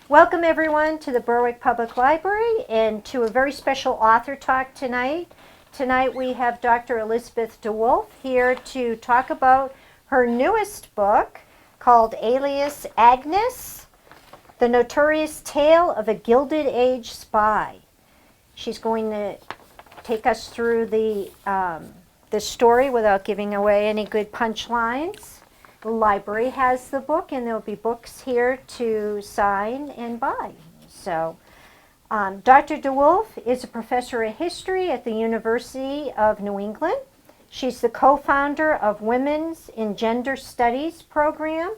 Welcome everyone to the Berwick Public Library and to a very special author talk tonight. Tonight we have Dr. Elizabeth DeWolfe here to talk about her newest book called Alias Agnes, The Notorious Tale of a Gilded Age Spy. She's going to take us through the story without giving away any good punchlines. The library has the book, and there'll be books here to sign and buy. So, Dr. DeWolfe is a professor of history at the University of New England. She's the co-founder of Women's in Gender Studies program,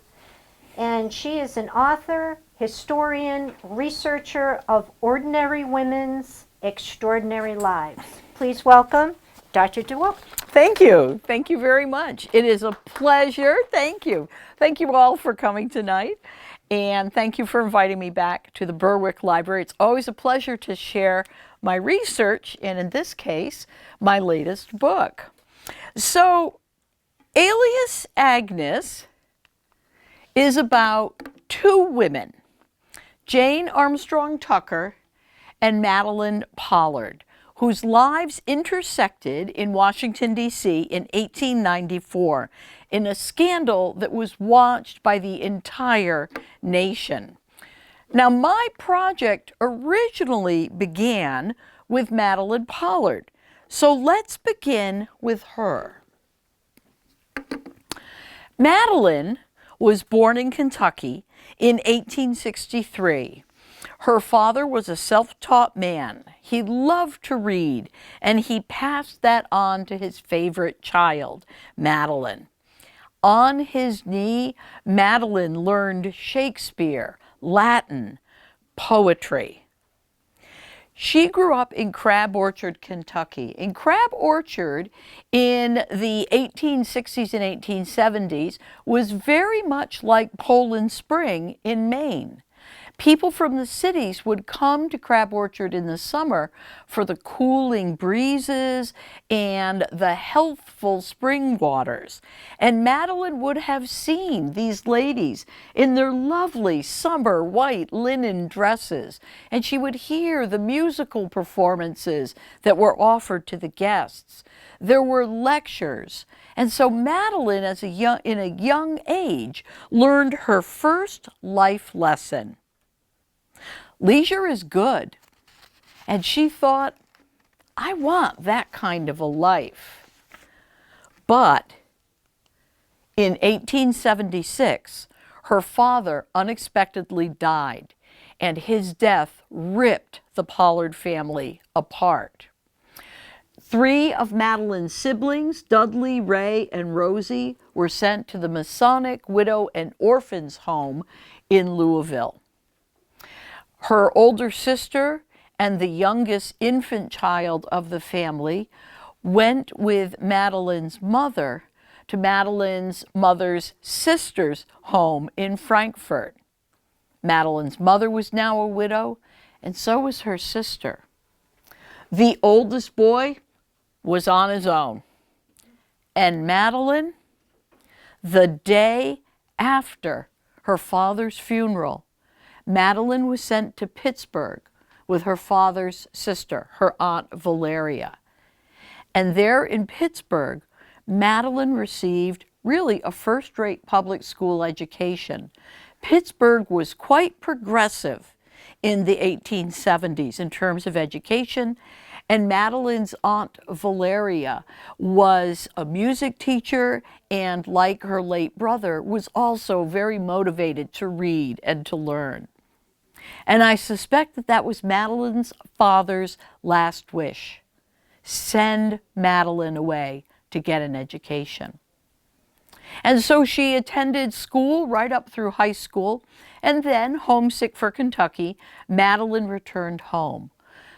and she is an author, historian, researcher of ordinary women's extraordinary lives. Please welcome Dr. DeWolfe. Thank you. Thank you very much. It is a pleasure. Thank you. Thank you all for coming tonight. And thank you for inviting me back to the Berwick Library. It's always a pleasure to share my research, and in this case, my latest book. So, Alias Agnes is about two women, Jane Armstrong Tucker and Matteline Pard, whose lives intersected in Washington, D.C. in 1894 in a scandal that was watched by the entire nation. Now, my project originally began with Matteline Pard, so let's begin with her. Matteline was born in Kentucky in 1863. Her father was a self-taught man. He loved to read, and he passed that on to his favorite child, Matteline. On his knee, Matteline learned Shakespeare, Latin, poetry. She grew up in Crab Orchard, Kentucky. In Crab Orchard, in the 1860s and 1870s, was very much like Poland Spring in Maine. People from the cities would come to Crab Orchard in the summer for the cooling breezes and the healthful spring waters. And Matteline would have seen these ladies in their lovely summer white linen dresses, and she would hear the musical performances that were offered to the guests. There were lectures, and so Matteline, in a young age, learned her first life lesson. Leisure is good, and she thought, I want that kind of a life. But in 1876, her father unexpectedly died, and his death ripped the Pard family apart. Three of Matteline's siblings, Dudley, Ray, and Rosie, were sent to the Masonic Widow and Orphans Home in Louisville. Her older sister and the youngest infant child of the family went with Matteline's mother to Matteline's mother's sister's home in Frankfort. Matteline's mother was now a widow, and so was her sister. The oldest boy was on his own. And Matteline, the day after her father's funeral, Matteline was sent to Pittsburgh with her father's sister, her Aunt Valeria. And there in Pittsburgh, Matteline received really a first-rate public school education. Pittsburgh was quite progressive in the 1870s in terms of education, and Matteline's Aunt Valeria was a music teacher and, like her late brother, was also very motivated to read and to learn. And I suspect that that was Matteline's father's last wish. Send Matteline away to get an education. And so she attended school right up through high school, and then, homesick for Kentucky, Matteline returned home.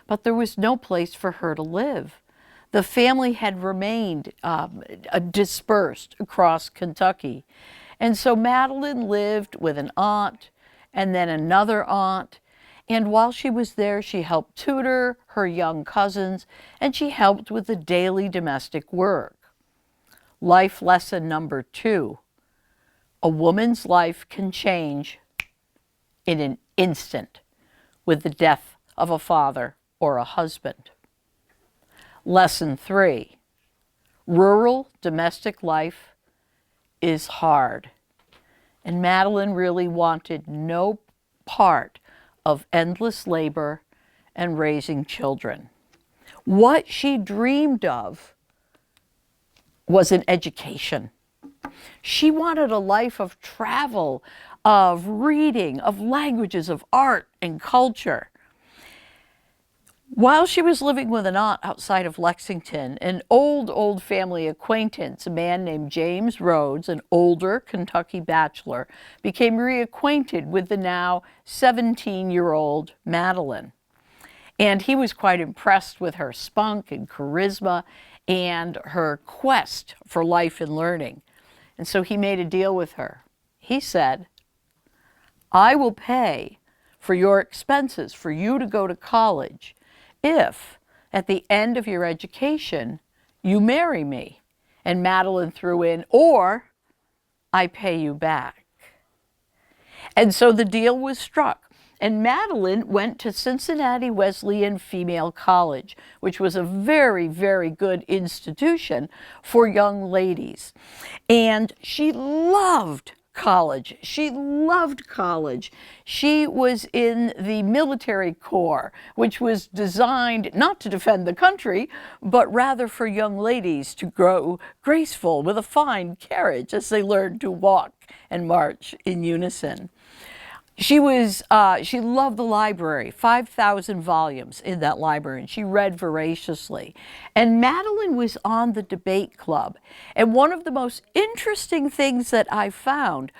But there was no place for her to live. The family had remained dispersed across Kentucky. And so Matteline lived with an aunt and then another aunt. And while she was there, she helped tutor her young cousins, and she helped with the daily domestic work. Life lesson number 2. A woman's life can change in an instant with the death of a father or a husband. Lesson 3, rural domestic life is hard. And Matteline really wanted no part of endless labor and raising children. What she dreamed of was an education. She wanted a life of travel, of reading, of languages, of art and culture. While she was living with an aunt outside of Lexington, an old family acquaintance, a man named James Rhodes, an older Kentucky bachelor, became reacquainted with the now 17-year-old Matteline. And he was quite impressed with her spunk and charisma and her quest for life and learning. And so he made a deal with her. He said, "I will pay for your expenses for you to go to college if, at the end of your education, you marry me." And Matteline threw in, "or I pay you back." And so the deal was struck. And Matteline went to Cincinnati Wesleyan Female College, which was a very, very good institution for young ladies. And she loved college. She loved college. She was in the military corps, which was designed not to defend the country, but rather for young ladies to grow graceful with a fine carriage as they learned to walk and march in unison. She loved the library, 5,000 volumes in that library, and she read voraciously. And Matteline was on the debate club. And one of the most interesting things that I found,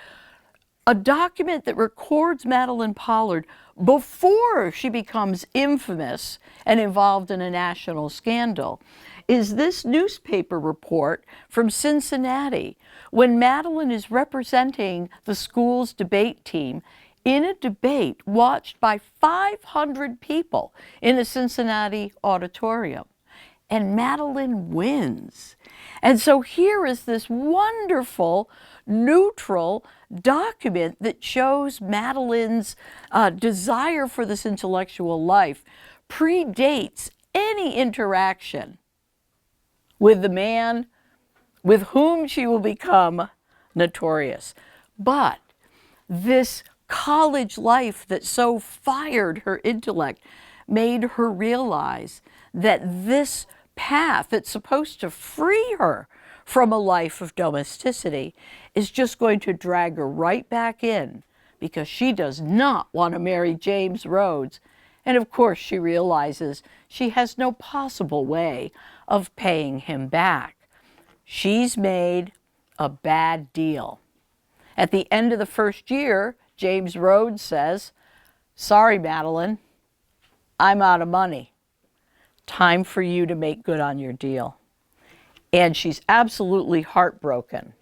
a document that records Matteline Pard before she becomes infamous and involved in a national scandal, is this newspaper report from Cincinnati when Matteline is representing the school's debate team in a debate watched by 500 people in a Cincinnati auditorium. And Matteline wins. And so here is this wonderful, neutral document that shows Matteline's desire for this intellectual life predates any interaction with the man with whom she will become notorious. But this college life that so fired her intellect made her realize that this path that's supposed to free her from a life of domesticity is just going to drag her right back in, because she does not want to marry James Rhodes. And of course she realizes she has no possible way of paying him back. She's made a bad deal. At the end of the first year, James Rhodes says, "Sorry, Matteline, I'm out of money. Time for you to make good on your deal." And she's absolutely heartbroken.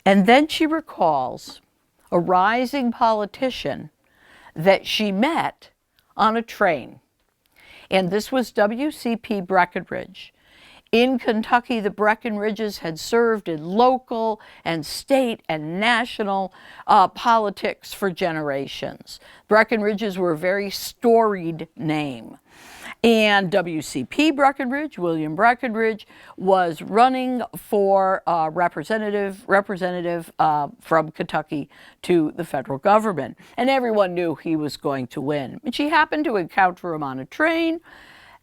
And then she recalls a rising politician that she met on a train. And this was W.C.P. Breckinridge. In Kentucky, the Breckinridges had served in local and state and national politics for generations. Breckinridges were a very storied name. And W.C.P. Breckinridge, William Breckinridge, was running for representative from Kentucky to the federal government. And everyone knew he was going to win. And she happened to encounter him on a train.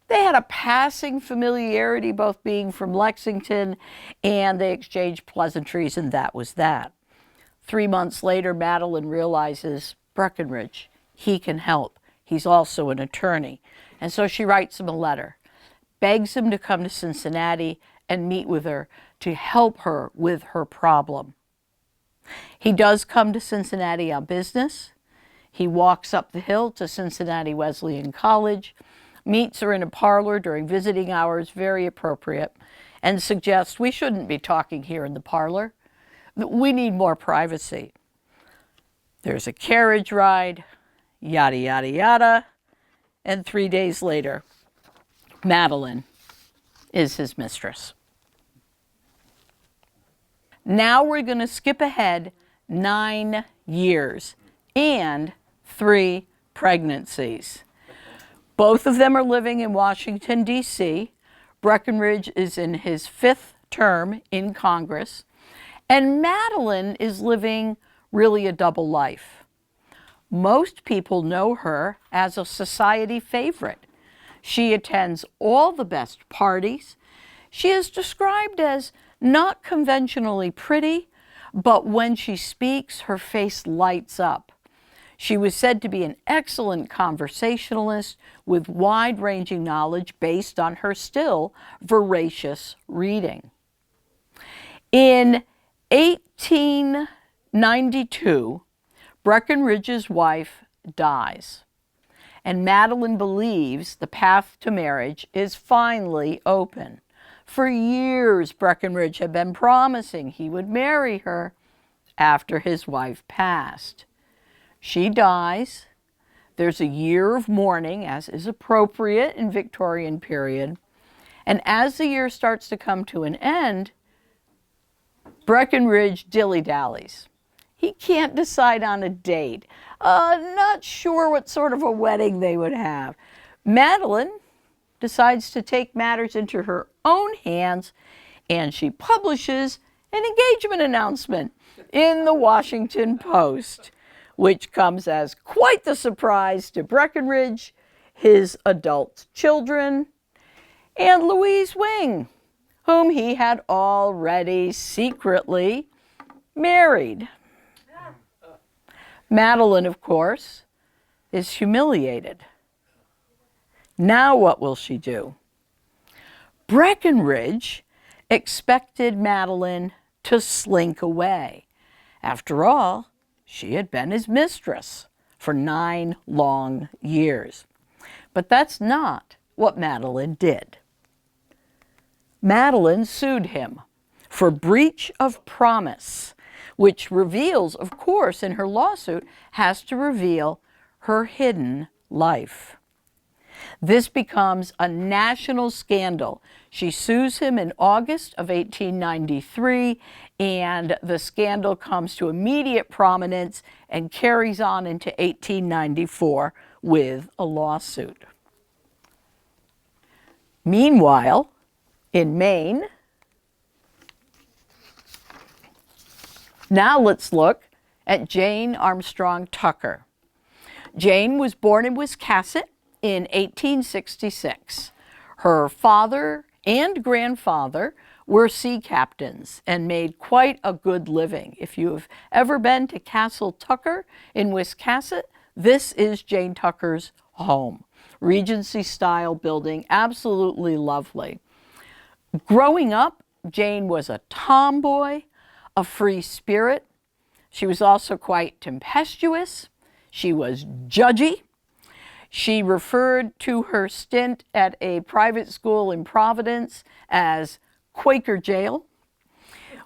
They had a passing familiarity, both being from Lexington, and they exchanged pleasantries, and that was that. 3 months later, Matteline realizes, Breckinridge, he can help. He's also an attorney. And so she writes him a letter, begs him to come to Cincinnati and meet with her to help her with her problem. He does come to Cincinnati on business. He walks up the hill to Cincinnati Wesleyan College, meets her in a parlor during visiting hours, very appropriate, and suggests we shouldn't be talking here in the parlor. We need more privacy. There's a carriage ride, yada, yada, yada. And 3 days later, Matteline is his mistress. Now we're going to skip ahead 9 years, and 3 pregnancies. Both of them are living in Washington, D.C. Breckinridge is in his 5th term in Congress, and Matteline is living really a double life. Most people know her as a society favorite. She attends all the best parties. She is described as not conventionally pretty, but when she speaks, her face lights up. She was said to be an excellent conversationalist with wide-ranging knowledge based on her still voracious reading. In 1892, Breckinridge's wife dies, and Matteline believes the path to marriage is finally open. For years, Breckinridge had been promising he would marry her after his wife passed. She dies. There's a year of mourning, as is appropriate in Victorian period. And as the year starts to come to an end, Breckinridge dilly-dallies. He can't decide on a date. Not sure what sort of a wedding they would have. Matteline decides to take matters into her own hands, and she publishes an engagement announcement in the Washington Post, which comes as quite the surprise to Breckinridge, his adult children, and Louise Wing, whom he had already secretly married. Matteline, of course, is humiliated. Now what will she do? Breckinridge expected Matteline to slink away. After all, she had been his mistress for 9 long years. But that's not what Matteline did. Matteline sued him for breach of promise, which reveals, of course, in her lawsuit, has to reveal her hidden life. This becomes a national scandal. She sues him in August of 1893, and the scandal comes to immediate prominence and carries on into 1894 with a lawsuit. Meanwhile, in Maine, now let's look at Jane Armstrong Tucker. Jane was born in Wiscasset in 1866. Her father and grandfather were sea captains and made quite a good living. If you have ever been to Castle Tucker in Wiscasset, this is Jane Tucker's home. Regency-style building, absolutely lovely. Growing up, Jane was a tomboy, a free spirit. She was also quite tempestuous. She was judgy. She referred to her stint at a private school in Providence as Quaker jail.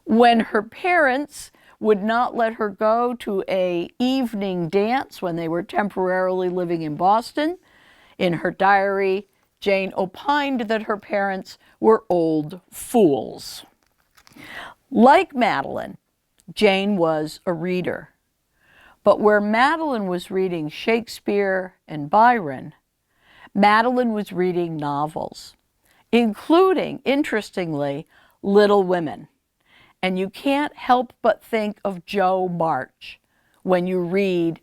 When her parents would not let her go to an evening dance when they were temporarily living in Boston, in her diary, Jane opined that her parents were old fools. Like Matteline, Jane was a reader. But where Matteline was reading Shakespeare and Byron, Matteline was reading novels, including, interestingly, Little Women. And you can't help but think of Jo March when you read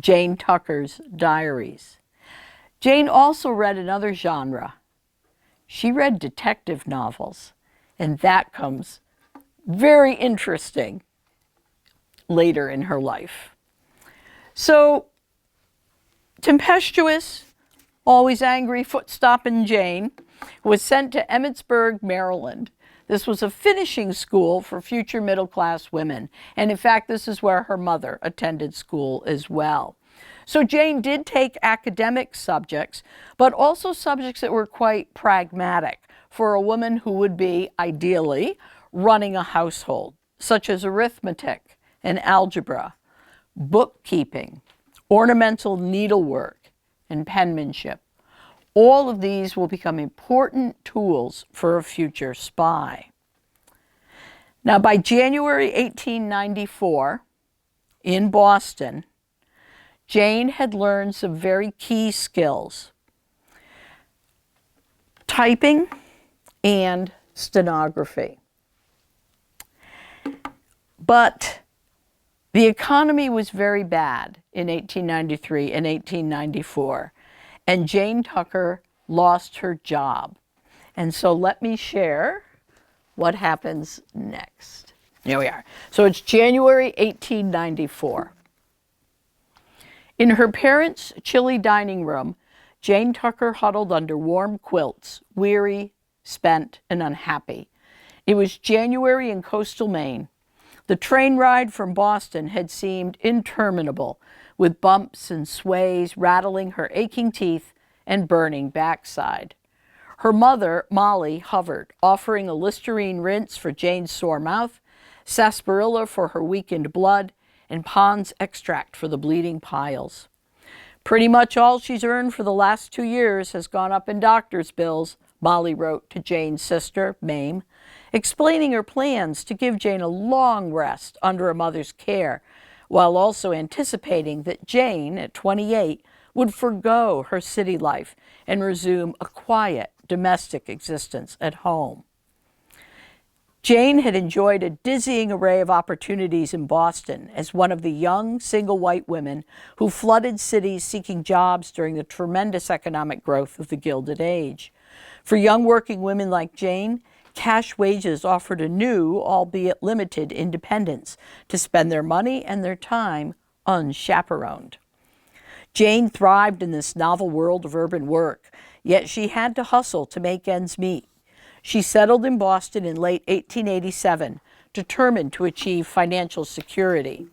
Jane Tucker's diaries. Jane also read another genre. She read detective novels, and that comes very interesting later in her life. So, tempestuous, always angry, foot-stomping Jane was sent to Emmitsburg, Maryland. This was a finishing school for future middle-class women, and in fact, this is where her mother attended school as well. So Jane did take academic subjects, but also subjects that were quite pragmatic for a woman who would be, ideally, running a household, such as arithmetic and algebra, bookkeeping, ornamental needlework, and penmanship. All of these will become important tools for a future spy. Now, by January 1894, in Boston, Jane had learned some very key skills: typing and stenography. But the economy was very bad in 1893 and 1894, and Jane Tucker lost her job. And so let me share what happens next. Here we are. So it's January 1894. In her parents' chilly dining room, Jane Tucker huddled under warm quilts, weary, spent, and unhappy. It was January in coastal Maine. The train ride from Boston had seemed interminable, with bumps and sways rattling her aching teeth and burning backside. Her mother, Molly, hovered, offering a Listerine rinse for Jane's sore mouth, sarsaparilla for her weakened blood, and Pond's extract for the bleeding piles. "Pretty much all she's earned for the last 2 years has gone up in doctor's bills," Molly wrote to Jane's sister, Mame, explaining her plans to give Jane a long rest under a mother's care, while also anticipating that Jane, at 28, would forgo her city life and resume a quiet, domestic existence at home. Jane had enjoyed a dizzying array of opportunities in Boston as one of the young, single white women who flooded cities seeking jobs during the tremendous economic growth of the Gilded Age. For young working women like Jane, cash wages offered a new, albeit limited, independence to spend their money and their time unchaperoned. Jane thrived in this novel world of urban work, yet she had to hustle to make ends meet. She settled in Boston in late 1887, determined to achieve financial security.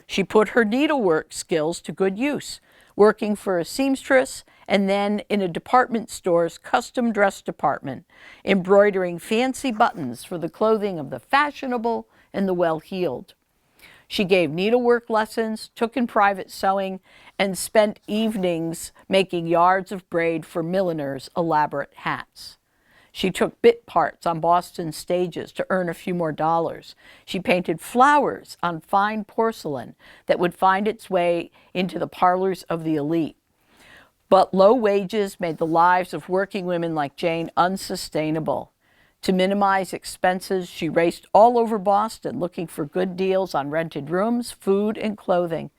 She put her needlework skills to good use, working for a seamstress and then in a department store's custom dress department, embroidering fancy buttons for the clothing of the fashionable and the well-heeled. She gave needlework lessons, took in private sewing, and spent evenings making yards of braid for milliners' elaborate hats. She took bit parts on Boston stages to earn a few more dollars. She painted flowers on fine porcelain that would find its way into the parlors of the elite. But low wages made the lives of working women like Jane unsustainable. To minimize expenses, she raced all over Boston looking for good deals on rented rooms, food, and clothing.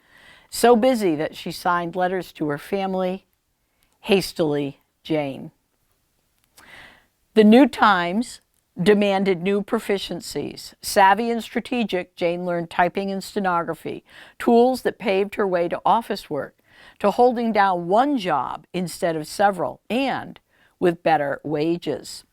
So busy that she signed letters to her family, hastily, Jane. The New Times demanded new proficiencies. Savvy and strategic, Jane learned typing and stenography, tools that paved her way to office work, to holding down one job instead of several, and with better wages.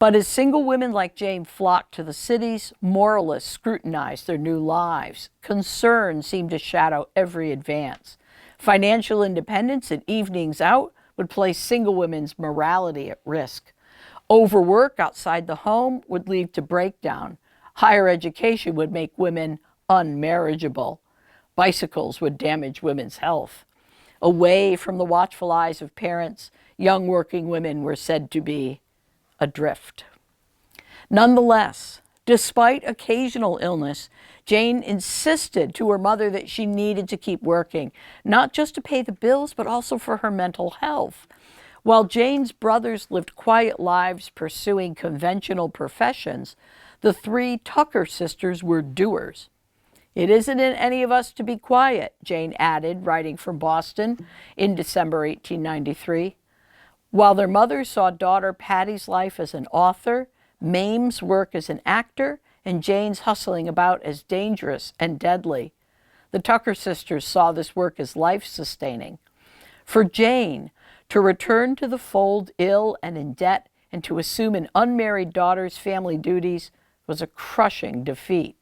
But as single women like Jane flocked to the cities, moralists scrutinized their new lives. Concern seemed to shadow every advance. Financial independence and evenings out would place single women's morality at risk. Overwork outside the home would lead to breakdown. Higher education would make women unmarriageable. Bicycles would damage women's health. Away from the watchful eyes of parents, young working women were said to be adrift. Nonetheless, despite occasional illness, Jane insisted to her mother that she needed to keep working, not just to pay the bills, but also for her mental health. While Jane's brothers lived quiet lives pursuing conventional professions, the 3 Tucker sisters were doers. "It isn't in any of us to be quiet," Jane added, writing from Boston in December 1893. While their mother saw daughter Patty's life as an author, Mame's work as an actor, and Jane's hustling about as dangerous and deadly, the Tucker sisters saw this work as life-sustaining. For Jane, to return to the fold ill and in debt and to assume an unmarried daughter's family duties was a crushing defeat.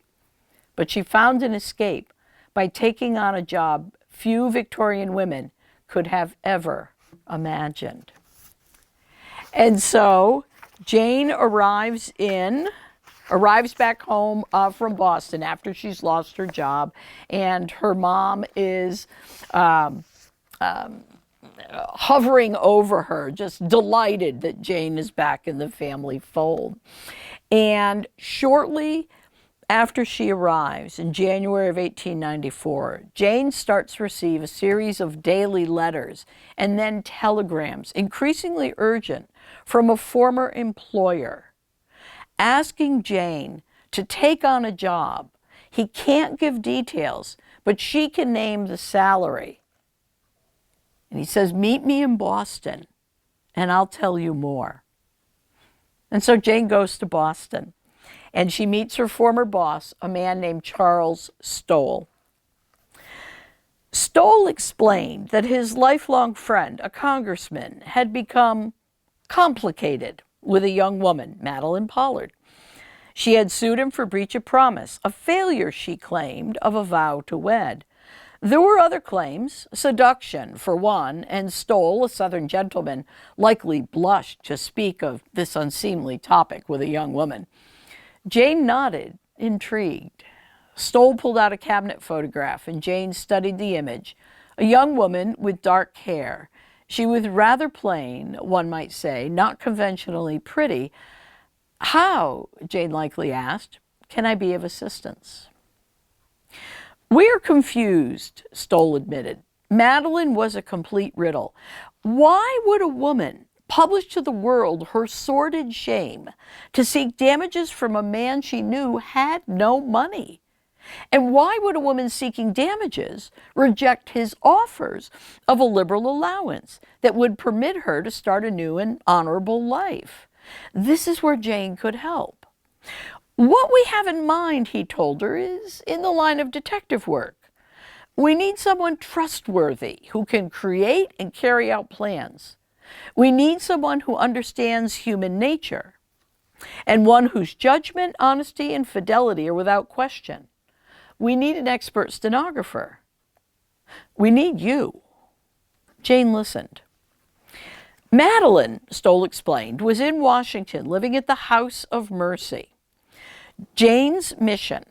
But she found an escape by taking on a job few Victorian women could have ever imagined. And so Jane arrives back home from Boston after she's lost her job, and her mom is hovering over her, just delighted that Jane is back in the family fold. And shortly after she arrives in January of 1894, Jane starts to receive a series of daily letters and then telegrams, increasingly urgent, from a former employer, asking Jane to take on a job. He can't give details, but she can name the salary. And he says, "Meet me in Boston, and I'll tell you more." And so Jane goes to Boston, and she meets her former boss, a man named Charles Stoll. Stoll explained that his lifelong friend, a congressman, had become complicated with a young woman, Matteline Pard. She had sued him for breach of promise, a failure, she claimed, of a vow to wed. There were other claims, seduction for one, and Stoll, a Southern gentleman, likely blushed to speak of this unseemly topic with a young woman. Jane nodded, intrigued. Stoll pulled out a cabinet photograph, and Jane studied the image. A young woman with dark hair. She was rather plain, one might say, not conventionally pretty. "How," Jane likely asked, "can I be of assistance?" "We're confused," Stoll admitted. Matteline was a complete riddle. Why would a woman publish to the world her sordid shame to seek damages from a man she knew had no money? And why would a woman seeking damages reject his offers of a liberal allowance that would permit her to start a new and honorable life? This is where Jane could help. "What we have in mind," he told her, "is in the line of detective work. We need someone trustworthy who can create and carry out plans. We need someone who understands human nature, and one whose judgment, honesty, and fidelity are without question. We need an expert stenographer. We need you." Jane listened. Matteline, Stoll explained, was in Washington living at the House of Mercy. Jane's mission: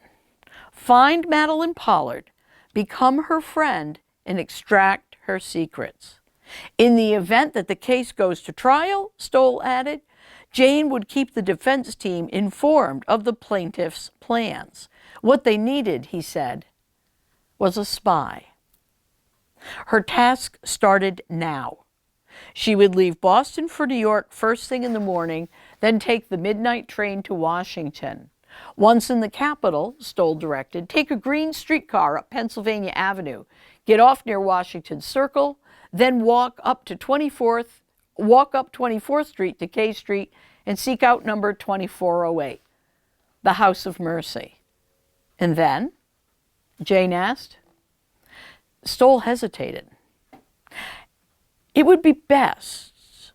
find Matteline Pard, become her friend, and extract her secrets. In the event that the case goes to trial, Stoll added, Jane would keep the defense team informed of the plaintiff's plans. What they needed, he said, was a spy. Her task started now. She would leave Boston for New York first thing in the morning, then take the midnight train to Washington. Once in the capital, Stoll directed, take a green streetcar up Pennsylvania Avenue, get off near Washington Circle, then walk up 24th Street to K Street and seek out number 2408, the House of Mercy. And then, Jane asked. Stoll hesitated. It would be best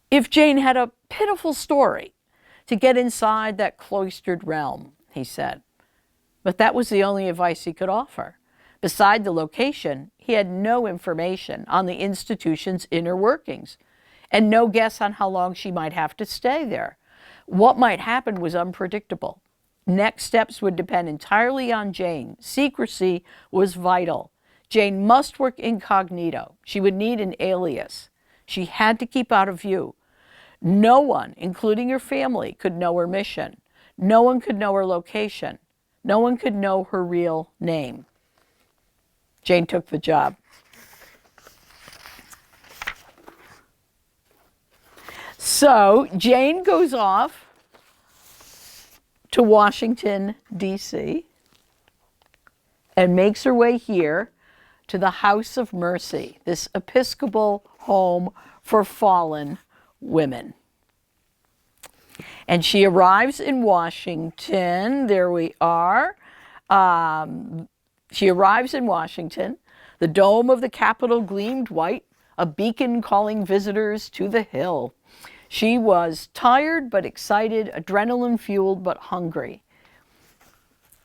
if Jane had a pitiful story to get inside that cloistered realm, he said. But that was the only advice he could offer. Beside the location, he had no information on the institution's inner workings, and no guess on how long she might have to stay there. What might happen was unpredictable. Next steps would depend entirely on Jane. Secrecy was vital. Jane must work incognito. She would need an alias. She had to keep out of view. No one, including her family, could know her mission. No one could know her location. No one could know her real name. Jane took the job. So Jane goes off to Washington, D.C., and makes her way here to the House of Mercy, this Episcopal home for fallen women. And she arrives in Washington. There we are. She arrives in Washington. The dome of the Capitol gleamed white, a beacon calling visitors to the hill. She was tired but excited, adrenaline-fueled but hungry.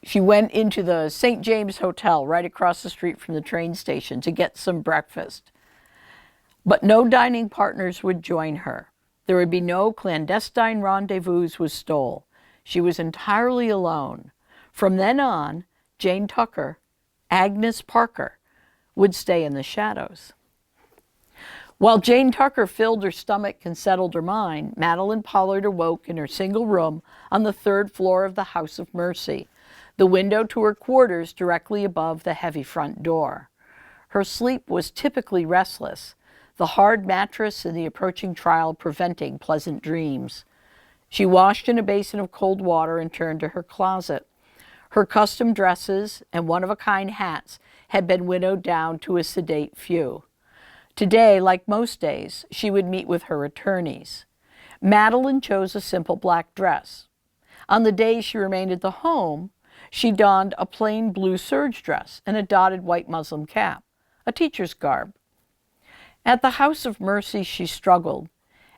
She went into the St. James Hotel right across the street from the train station to get some breakfast. But no dining partners would join her. There would be no clandestine rendezvous with Stoll. She was entirely alone. From then on, Jane Tucker, Agnes Parker, would stay in the shadows. While Jane Tucker filled her stomach and settled her mind, Matteline Pard awoke in her single room on the third floor of the House of Mercy. the window to her quarters directly above the heavy front door. Her sleep was typically restless, the hard mattress and the approaching trial preventing pleasant dreams. She washed in a basin of cold water and turned to her closet. Her custom dresses and one-of-a-kind hats had been winnowed down to a sedate few. Today, like most days, she would meet with her attorneys. Matteline chose a simple black dress. On the days she remained at the home, she donned a plain blue serge dress and a dotted white muslin cap, a teacher's garb. At the House of Mercy, she struggled.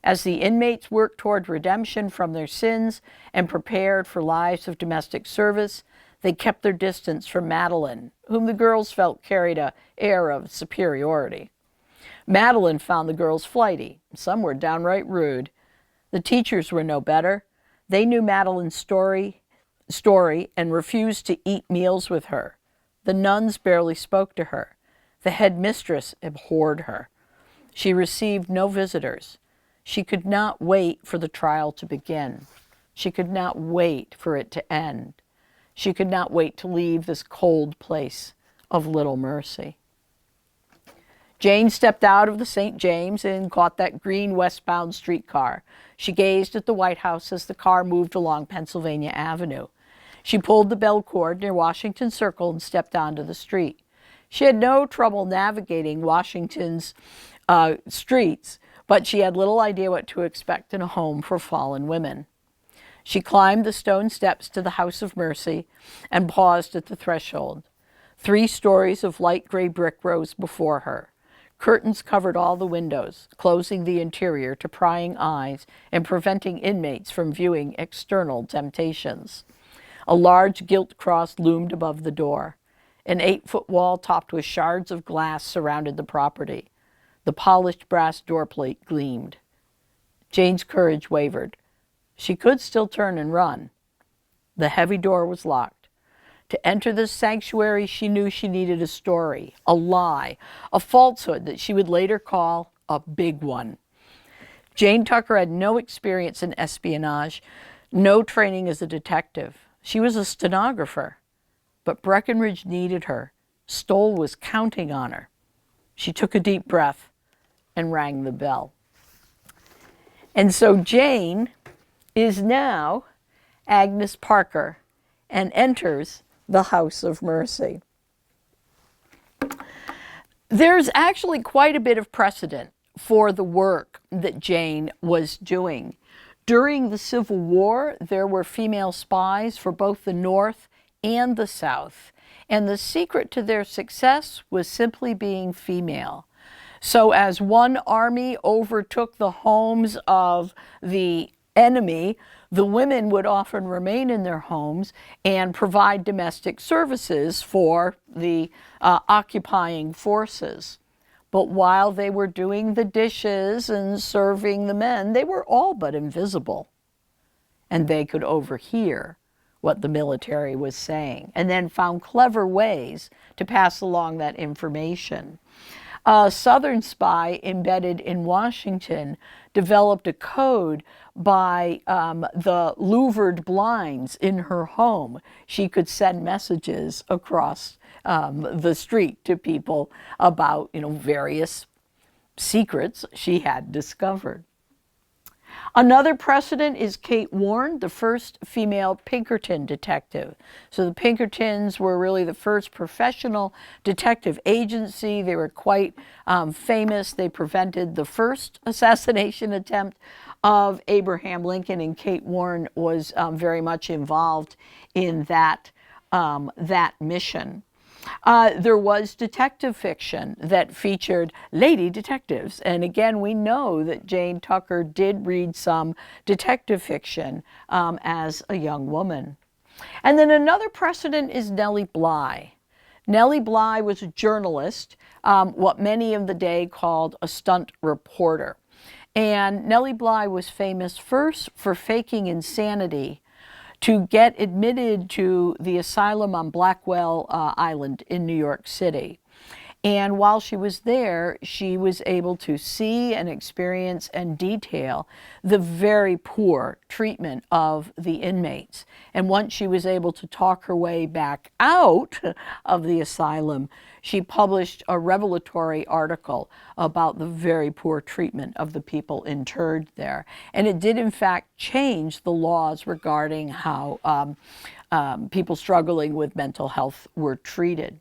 As the inmates worked toward redemption from their sins and prepared for lives of domestic service, they kept their distance from Matteline, whom the girls felt carried an air of superiority. Matteline found the girls flighty. Some were downright rude. The teachers were no better. They knew Matteline's story and refused to eat meals with her. The nuns barely spoke to her. The headmistress abhorred her. She received no visitors. She could not wait for the trial to begin. She could not wait for it to end. She could not wait to leave this cold place of little mercy. Jane stepped out of the St. James and caught that green westbound streetcar. She gazed at the White House as the car moved along Pennsylvania Avenue. She pulled the bell cord near Washington Circle and stepped onto the street. She had no trouble navigating Washington's streets, but she had little idea what to expect in a home for fallen women. She climbed the stone steps to the House of Mercy and paused at the threshold. 3 stories of light gray brick rose before her. Curtains covered all the windows, closing the interior to prying eyes and preventing inmates from viewing external temptations. A large gilt cross loomed above the door. An 8-foot wall topped with shards of glass surrounded the property. The polished brass doorplate gleamed. Jane's courage wavered. She could still turn and run. The heavy door was locked. To enter this sanctuary, she knew she needed a story, a lie, a falsehood that she would later call a big one. Jane Tucker had no experience in espionage, no training as a detective. She was a stenographer, but Breckenridge needed her. Stoll was counting on her. She took a deep breath and rang the bell. And so Jane is now Agnes Parker and enters the House of Mercy. There's actually quite a bit of precedent for the work that Jane was doing. During the Civil War, there were female spies for both the North and the South, and the secret to their success was simply being female. So as one army overtook the homes of the enemy, the women would often remain in their homes and provide domestic services for the occupying forces. But while they were doing the dishes and serving the men, they were all but invisible. And they could overhear what the military was saying and then found clever ways to pass along that information. A Southern spy embedded in Washington developed a code by the louvered blinds in her home. She could send messages across the street to people about, various secrets she had discovered. Another precedent is Kate Warren, the first female Pinkerton detective. So the Pinkertons were really the first professional detective agency. They were quite famous. They prevented the first assassination attempt of Abraham Lincoln, and Kate Warren was very much involved in that mission. There was detective fiction that featured lady detectives. And again, we know that Jane Tucker did read some detective fiction as a young woman. And then another precedent is Nellie Bly. Nellie Bly was a journalist, what many of the day called a stunt reporter. And Nellie Bly was famous first for faking insanity to get admitted to the asylum on Blackwell Island in New York City. And while she was there, she was able to see and experience and detail the very poor treatment of the inmates. And once she was able to talk her way back out of the asylum, she published a revelatory article about the very poor treatment of the people interned there. And it did, in fact, change the laws regarding how people struggling with mental health were treated.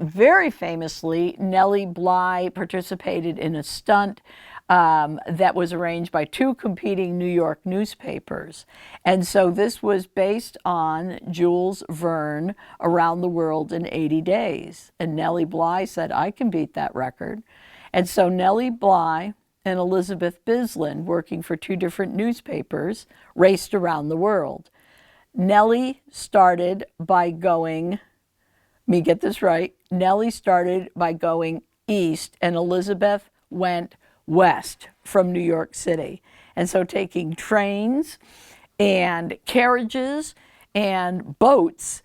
Very famously, Nellie Bly participated in a stunt that was arranged by two competing New York newspapers. And so this was based on Jules Verne, Around the World in 80 Days. And Nellie Bly said, I can beat that record. And so Nellie Bly and Elizabeth Bislin, working for two different newspapers, raced around the world. Nellie started by going, let me get this right, Nellie started by going east and Elizabeth went west from New York City. And so taking trains and carriages and boats,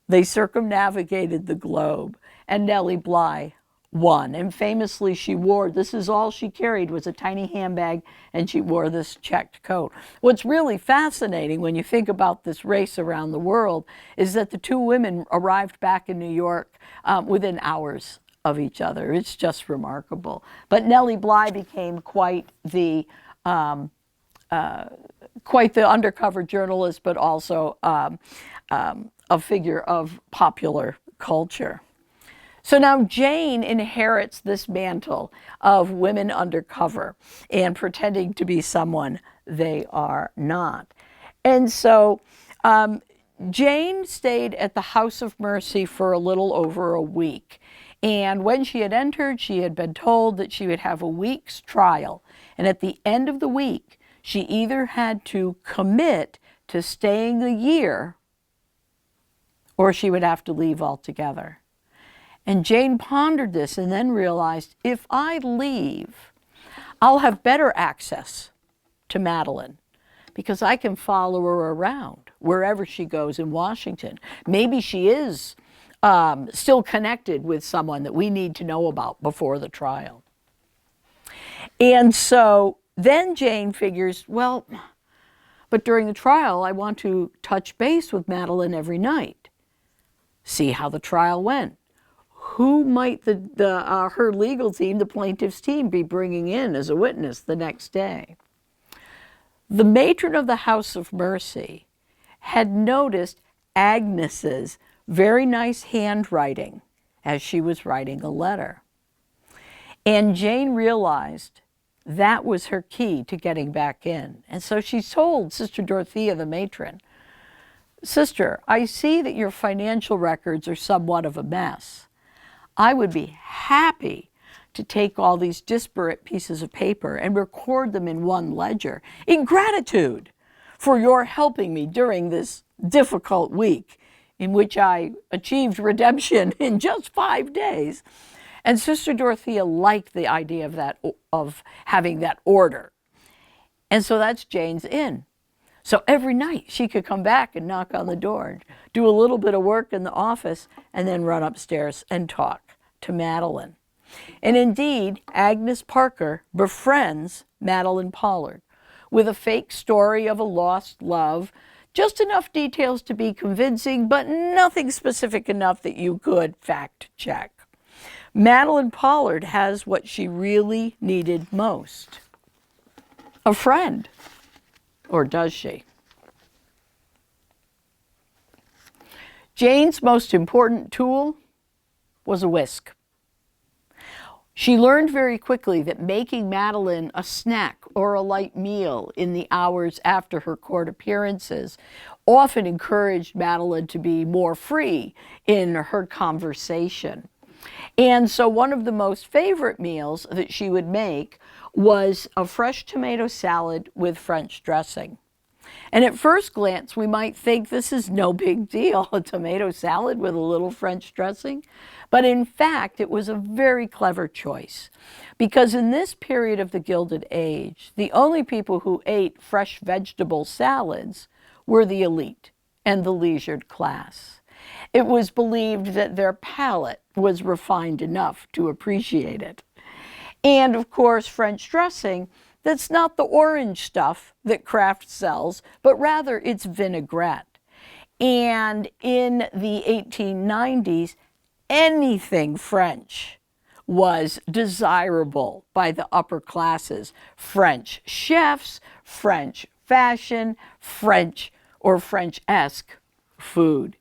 they circumnavigated the globe. And Nellie Bly won. And famously she wore, this is all she carried, was a tiny handbag, and she wore this checked coat. What's really fascinating when you think about this race around the world is that the two women arrived back in New York within hours of each other. It's just remarkable. But Nellie Bly became quite the undercover journalist, but also a figure of popular culture. So now Jane inherits this mantle of women undercover and pretending to be someone they are not. And so Jane stayed at the House of Mercy for a little over a week. And when she had entered, she had been told that she would have a week's trial. And at the end of the week, she either had to commit to staying a year or she would have to leave altogether. And Jane pondered this and then realized, if I leave, I'll have better access to Matteline because I can follow her around wherever she goes in Washington. Maybe she is still connected with someone that we need to know about before the trial. And so then Jane figures, well, but during the trial, I want to touch base with Matteline every night, see how the trial went. Who might her legal team, the plaintiff's team, be bringing in as a witness the next day? The matron of the House of Mercy had noticed Agnes's very nice handwriting as she was writing a letter. And Jane realized that was her key to getting back in. And so she told Sister Dorothea, the matron, Sister, I see that your financial records are somewhat of a mess. I would be happy to take all these disparate pieces of paper and record them in one ledger in gratitude for your helping me during this difficult week in which I achieved redemption in just 5 days. And Sister Dorothea liked the idea of having that order. And so that's Jane's in. So every night she could come back and knock on the door, do a little bit of work in the office, and then run upstairs and talk to Matteline. And indeed, Agnes Parker befriends Matteline Pard with a fake story of a lost love, just enough details to be convincing, but nothing specific enough that you could fact check. Matteline Pard has what she really needed most, a friend. Or does she? Jane's most important tool was a whisk. She learned very quickly that making Matteline a snack or a light meal in the hours after her court appearances often encouraged Matteline to be more free in her conversation. And so one of the most favorite meals that she would make was a fresh tomato salad with French dressing. And at first glance, we might think this is no big deal, a tomato salad with a little French dressing. But in fact, it was a very clever choice because in this period of the Gilded Age, the only people who ate fresh vegetable salads were the elite and the leisured class. it was believed that their palate was refined enough to appreciate it. And of course, French dressing, that's not the orange stuff that Kraft sells, but rather it's vinaigrette. And in the 1890s, anything French was desirable by the upper classes. French chefs, French fashion, French or French-esque food.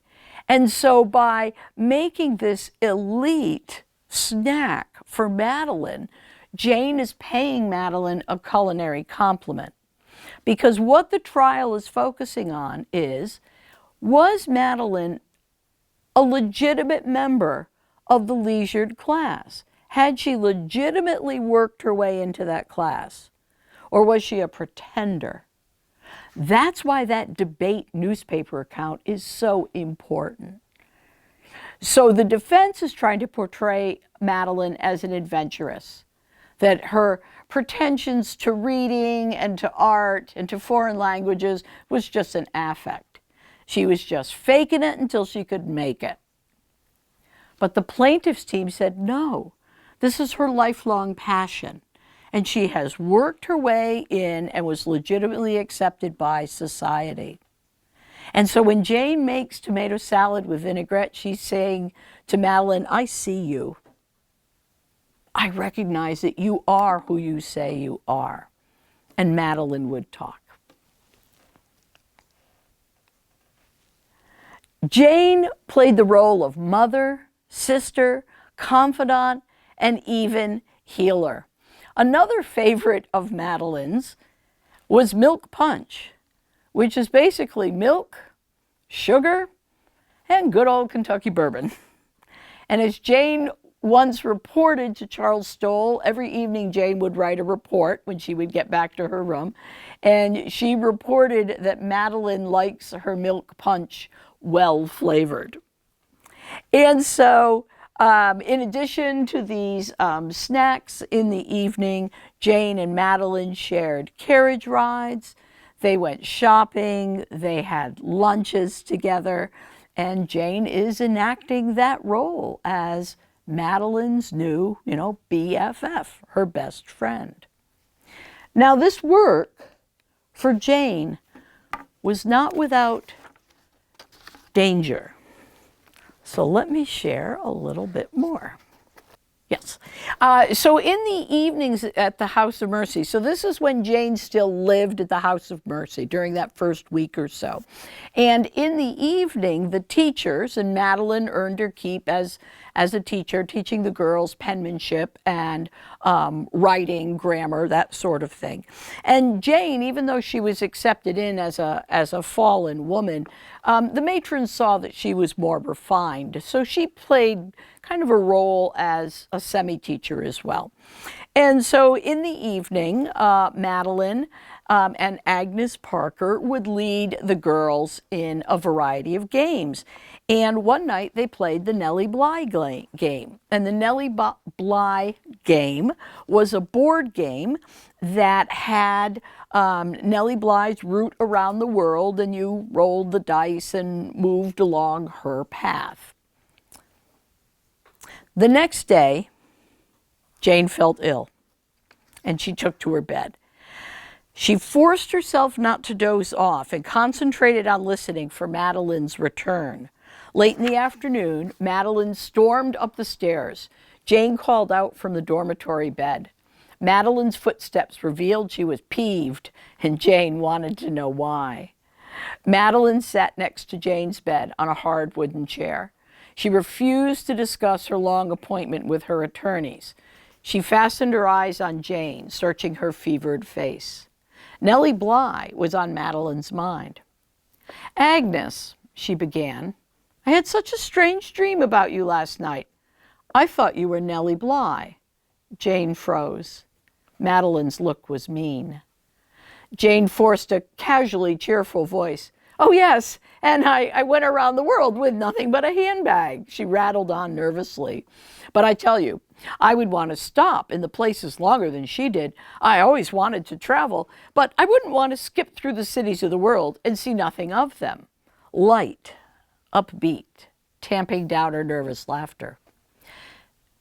And so by making this elite snack for Matteline, Jane is paying Matteline a culinary compliment. Because what the trial is focusing on is, was Matteline a legitimate member of the leisured class? Had she legitimately worked her way into that class? Or was she a pretender? That's why that debate newspaper account is so important. So the defense is trying to portray Matteline as an adventuress, that her pretensions to reading and to art and to foreign languages was just an affect. She was just faking it until she could make it. But the plaintiff's team said, no, this is her lifelong passion. And she has worked her way in and was legitimately accepted by society. And so when Jane makes tomato salad with vinaigrette, she's saying to Matteline, I see you. I recognize that you are who you say you are. And Matteline would talk. Jane played the role of mother, sister, confidant, and even healer. Another favorite of Matteline's was milk punch, which is basically milk, sugar, and good old Kentucky bourbon. And as Jane once reported to Charles Stoll, every evening Jane would write a report when she would get back to her room, and she reported that Matteline likes her milk punch well flavored. And so in addition to these snacks in the evening, Jane and Matteline shared carriage rides, they went shopping, they had lunches together, and Jane is enacting that role as Matteline's new, BFF, her best friend. Now this work for Jane was not without danger. So let me share a little bit more. Yes. So in the evenings at the House of Mercy, so this is when Jane still lived at the House of Mercy during that first week or so. And in the evening, the teachers, and Matteline earned her keep as a teacher, teaching the girls penmanship and writing, grammar, that sort of thing. And Jane, even though she was accepted in as a fallen woman, the matrons saw that she was more refined. So she played kind of a role as a semi-teacher as well. And so in the evening, Matteline and Agnes Parker would lead the girls in a variety of games. And one night they played the Nellie Bly game. And the Nellie Bly game was a board game that had Nellie Bly's route around the world, and you rolled the dice and moved along her path. The next day, Jane felt ill, and she took to her bed. She forced herself not to doze off and concentrated on listening for Matteline's return. Late in the afternoon, Matteline stormed up the stairs. Jane called out from the dormitory bed. Matteline's footsteps revealed she was peeved, and Jane wanted to know why. Matteline sat next to Jane's bed on a hard wooden chair. She refused to discuss her long appointment with her attorneys. She fastened her eyes on Jane, searching her fevered face. Nellie Bly was on Matteline's mind. Agnes, she began, I had such a strange dream about you last night. I thought you were Nellie Bly. Jane froze. Matteline's look was mean. Jane forced a casually cheerful voice. Oh, yes, and I went around the world with nothing but a handbag. She rattled on nervously. But I tell you, I would want to stop in the places longer than she did. I always wanted to travel, but I wouldn't want to skip through the cities of the world and see nothing of them. Light, upbeat, tamping down her nervous laughter.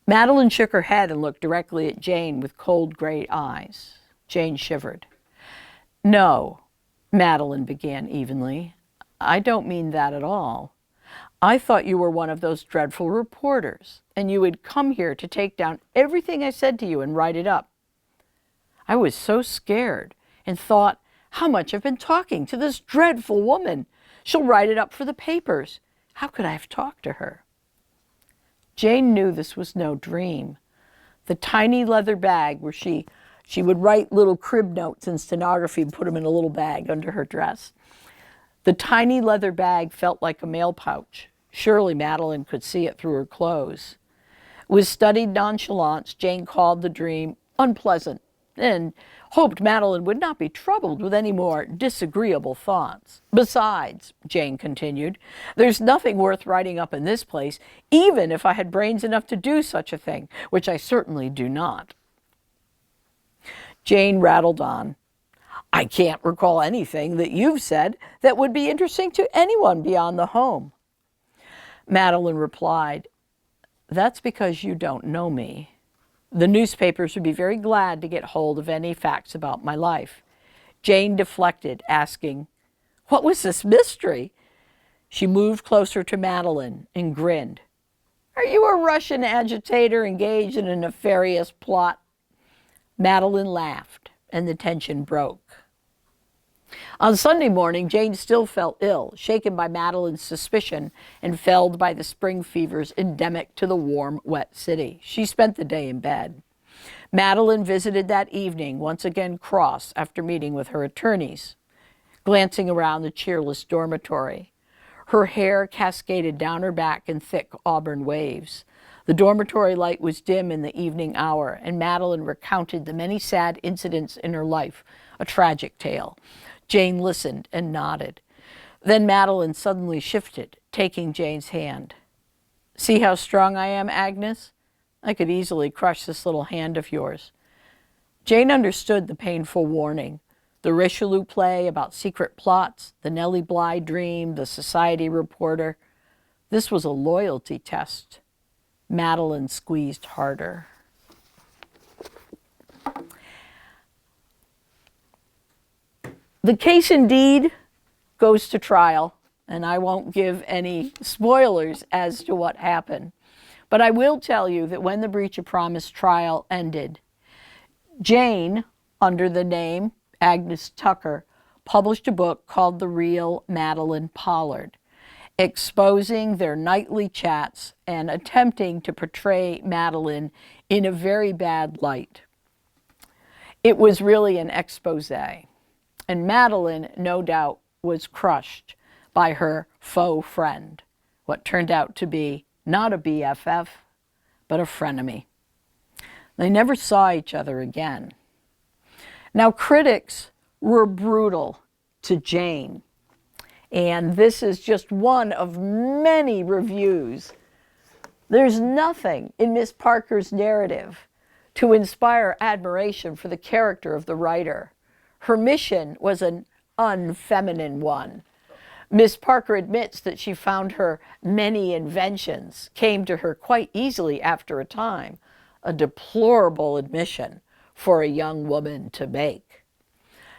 Matteline shook her head and looked directly at Jane with cold gray eyes. Jane shivered. "No," Matteline began evenly. "I don't mean that at all. I thought you were one of those dreadful reporters, and you had come here to take down everything I said to you and write it up. I was so scared and thought, how much I've been talking to this dreadful woman. She'll write it up for the papers. How could I have talked to her?" Jane knew this was no dream. The tiny leather bag where she would write little crib notes in stenography and put them in a little bag under her dress. The tiny leather bag felt like a mail pouch. Surely Matteline could see it through her clothes. With studied nonchalance, Jane called the dream unpleasant and hoped Matteline would not be troubled with any more disagreeable thoughts. "Besides," Jane continued, "there's nothing worth writing up in this place, even if I had brains enough to do such a thing, which I certainly do not." Jane rattled on. "I can't recall anything that you've said that would be interesting to anyone beyond the home." Matteline replied, "That's because you don't know me. The newspapers would be very glad to get hold of any facts about my life." Jane deflected, asking, "What was this mystery?" She moved closer to Matteline and grinned. "Are you a Russian agitator engaged in a nefarious plot?" Matteline laughed, and the tension broke. On Sunday morning, Jane still felt ill, shaken by Matteline's suspicion and felled by the spring fevers endemic to the warm, wet city. She spent the day in bed. Matteline visited that evening, once again cross after meeting with her attorneys, glancing around the cheerless dormitory. Her hair cascaded down her back in thick auburn waves. The dormitory light was dim in the evening hour, and Matteline recounted the many sad incidents in her life, a tragic tale. Jane listened and nodded. Then Matteline suddenly shifted, taking Jane's hand. "See how strong I am, Agnes? I could easily crush this little hand of yours." Jane understood the painful warning. The Richelieu play about secret plots, the Nellie Bly dream, the society reporter. This was a loyalty test. Matteline squeezed harder. The case indeed goes to trial, and I won't give any spoilers as to what happened. But I will tell you that when the breach of promise trial ended, Jane, under the name Agnes Tucker, published a book called The Real Matteline Pard, exposing their nightly chats and attempting to portray Matteline in a very bad light. It was really an expose. And Matteline, no doubt, was crushed by her faux friend, what turned out to be not a BFF, but a frenemy. They never saw each other again. Now, critics were brutal to Jane, and this is just one of many reviews. There's nothing in Miss Parker's narrative to inspire admiration for the character of the writer. Her mission was an unfeminine one. Miss Parker admits that she found her many inventions came to her quite easily after a time, a deplorable admission for a young woman to make.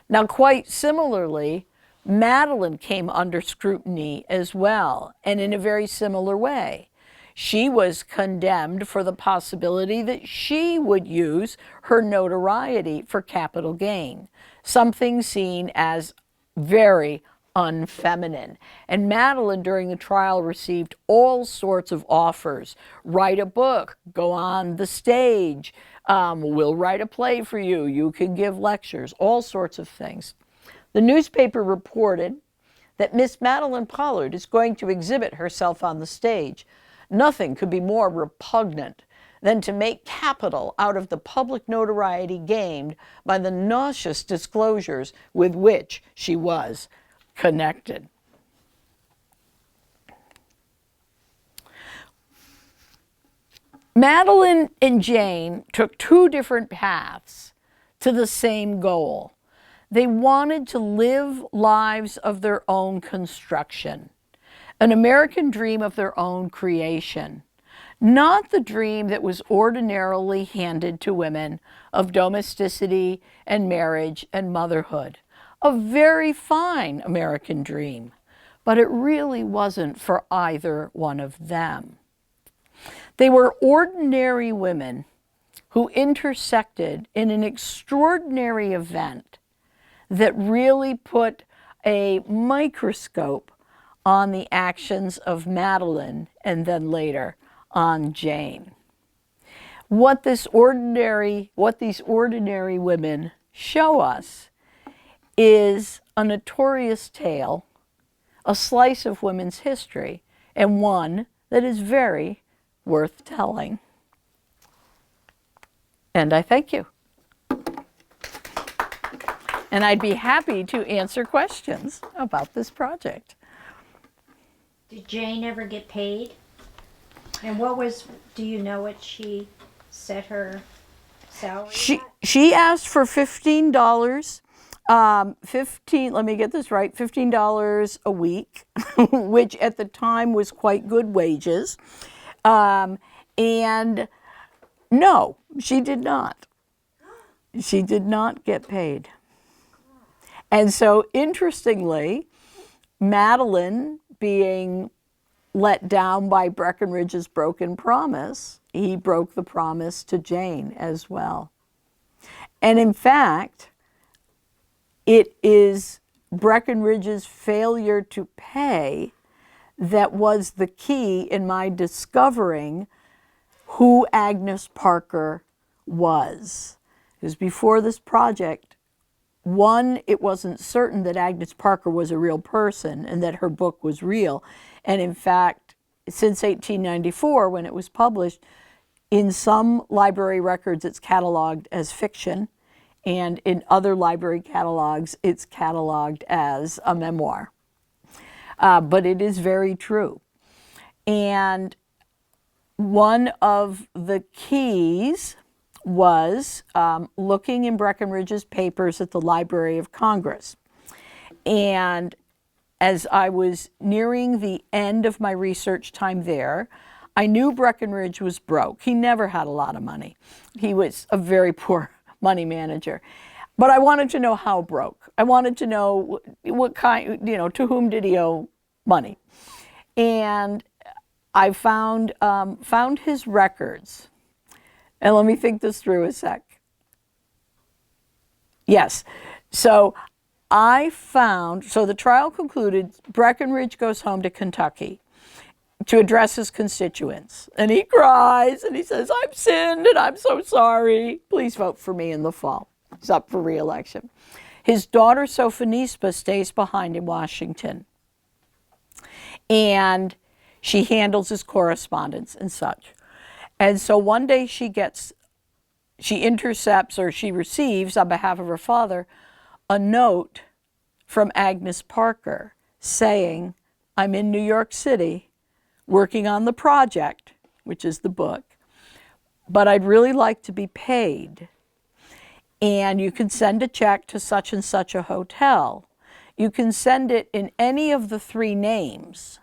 Now, quite similarly, Matteline came under scrutiny as well, and in a very similar way. She was condemned for the possibility that she would use her notoriety for capital gain, something seen as very unfeminine. And Matteline, during the trial, received all sorts of offers. Write a book, go on the stage, we'll write a play for you, you can give lectures, all sorts of things. The newspaper reported that Miss Matteline Pard is going to exhibit herself on the stage. Nothing could be more repugnant than to make capital out of the public notoriety gained by the nauseous disclosures with which she was connected. Matteline and Jane took two different paths to the same goal. They wanted to live lives of their own construction, an American dream of their own creation, not the dream that was ordinarily handed to women of domesticity and marriage and motherhood. A very fine American dream, but it really wasn't for either one of them. They were ordinary women who intersected in an extraordinary event that really put a microscope on the actions of Matteline and then later on Jane. What these ordinary women show us is a notorious tale, a slice of women's history, and one that is very worth telling. And I thank you. And I'd be happy to answer questions about this project. Did Jane ever get paid? And do you know what she set her salary at? She asked for $15, let me get this right, $15 a week, which at the time was quite good wages. And no, she did not. She did not get paid. And so, interestingly, Matteline, being let down by Breckinridge's broken promise, he broke the promise to Jane as well. And in fact, it is Breckinridge's failure to pay that was the key in my discovering who Agnes Parker was. Because before this project, one, it wasn't certain that Agnes Parker was a real person and that her book was real. And in fact, since 1894, when it was published, in some library records it's cataloged as fiction, and in other library catalogs it's cataloged as a memoir. But it is very true. And one of the keys was looking in Breckinridge's papers at the Library of Congress. And as I was nearing the end of my research time there, I knew Breckinridge was broke. He never had a lot of money. He was a very poor money manager. But I wanted to know how broke. I wanted to know what kind, to whom did he owe money. And I found his records. And let me think this through a sec. Yes, so the trial concluded, Breckinridge goes home to Kentucky to address his constituents. And he cries and he says, I've sinned and I'm so sorry. Please vote for me in the fall. He's up for re-election. His daughter Sophonisba stays behind in Washington. And she handles his correspondence and such. And so one day she intercepts, or she receives on behalf of her father, a note from Agnes Parker saying, I'm in New York City working on the project, which is the book, but I'd really like to be paid. And you can send a check to such and such a hotel. You can send it in any of the three names.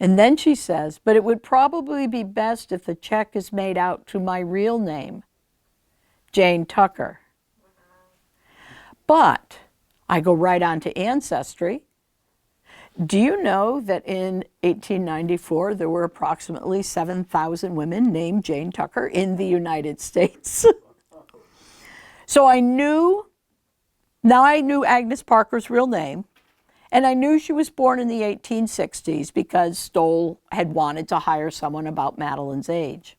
And then she says, but it would probably be best if the check is made out to my real name, Jane Tucker. But I go right on to Ancestry. Do you know that in 1894 there were approximately 7,000 women named Jane Tucker in the United States? So I knew Agnes Parker's real name. And I knew she was born in the 1860s because Stoll had wanted to hire someone about Matteline's age.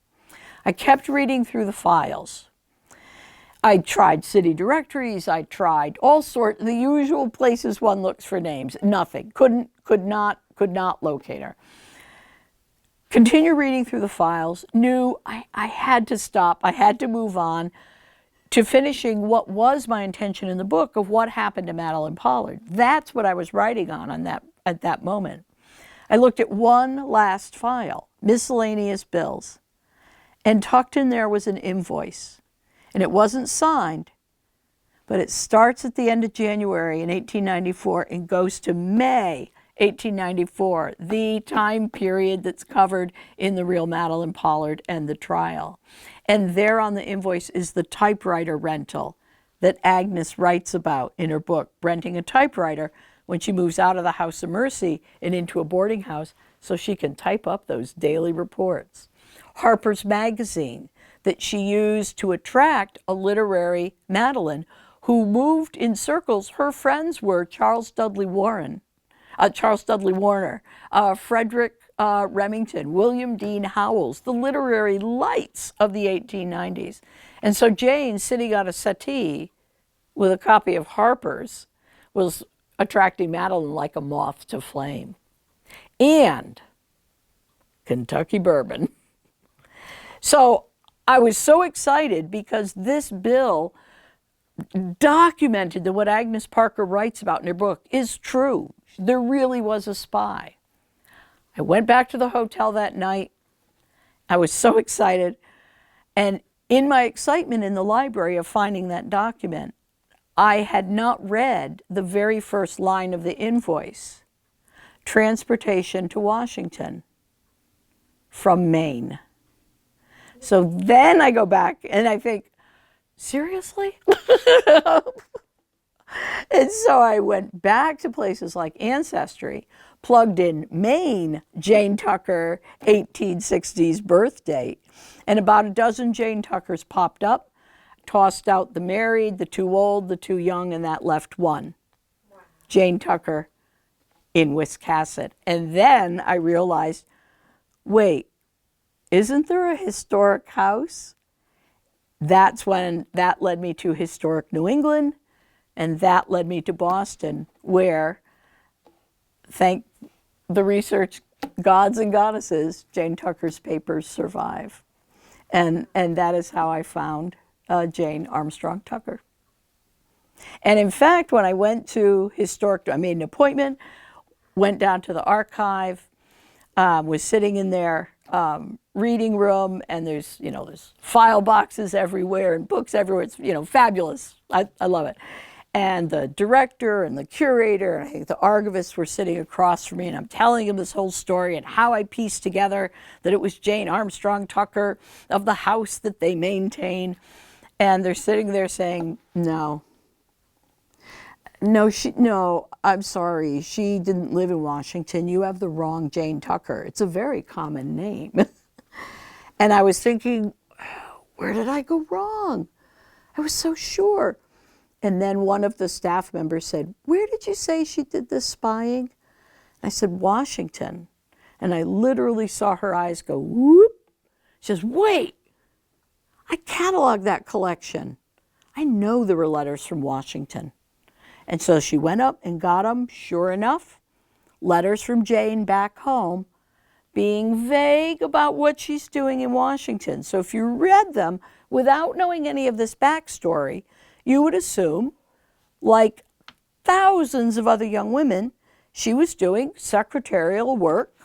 I kept reading through the files. I tried city directories, I tried all sorts, the usual places one looks for names. Nothing, could not locate her. Continue reading through the files, knew I had to stop, I had to move on to finishing what was my intention in the book of what happened to Matteline Pard. That's what I was writing on at that moment. I looked at one last file, miscellaneous bills, and tucked in there was an invoice. And it wasn't signed, but it starts at the end of January in 1894 and goes to May 1894, the time period that's covered in the real Matteline Pard and the trial. And there on the invoice is the typewriter rental that Agnes writes about in her book, renting a typewriter when she moves out of the House of Mercy and into a boarding house so she can type up those daily reports. Harper's Magazine that she used to attract a literary Matteline who moved in circles. Her friends were Charles Dudley Warner, Frederick Remington, William Dean Howells, the literary lights of the 1890s. And so Jane, sitting on a settee with a copy of Harper's, was attracting Matteline like a moth to flame. And Kentucky bourbon. So I was so excited because this bill documented that what Agnes Parker writes about in her book is true. There really was a spy. I went back to the hotel that night. I was so excited. And in my excitement in the library of finding that document, I had not read the very first line of the invoice. Transportation to Washington from Maine. So then I go back and I think, seriously? And so I went back to places like Ancestry, plugged in Maine, Jane Tucker, 1860s birth date, and about a dozen Jane Tuckers popped up, tossed out the married, the too old, the too young, and that left one. Wow. Jane Tucker in Wiscasset. And then I realized, wait, isn't there a historic house? That's when that led me to historic New England, and that led me to Boston, where, thank the research gods and goddesses, Jane Tucker's papers survive. And that is how I found Jane Armstrong Tucker. And in fact, when I went to I made an appointment, went down to the archive, was sitting in their reading room, and there's file boxes everywhere and books everywhere. It's fabulous. I love it. And the director and the curator and I think the archivist were sitting across from me, and I'm telling them this whole story and how I pieced together that it was Jane Armstrong Tucker of the house that they maintain. And they're sitting there saying, no, I'm sorry, she didn't live in Washington. You have the wrong Jane Tucker. It's a very common name. And I was thinking, where did I go wrong? I was so sure. And then one of the staff members said, where did you say she did this spying? I said, Washington. And I literally saw her eyes go, whoop. She says, wait, I cataloged that collection. I know there were letters from Washington. And so she went up and got them. Sure enough, letters from Jane back home being vague about what she's doing in Washington. So if you read them without knowing any of this backstory, you would assume, like thousands of other young women, she was doing secretarial work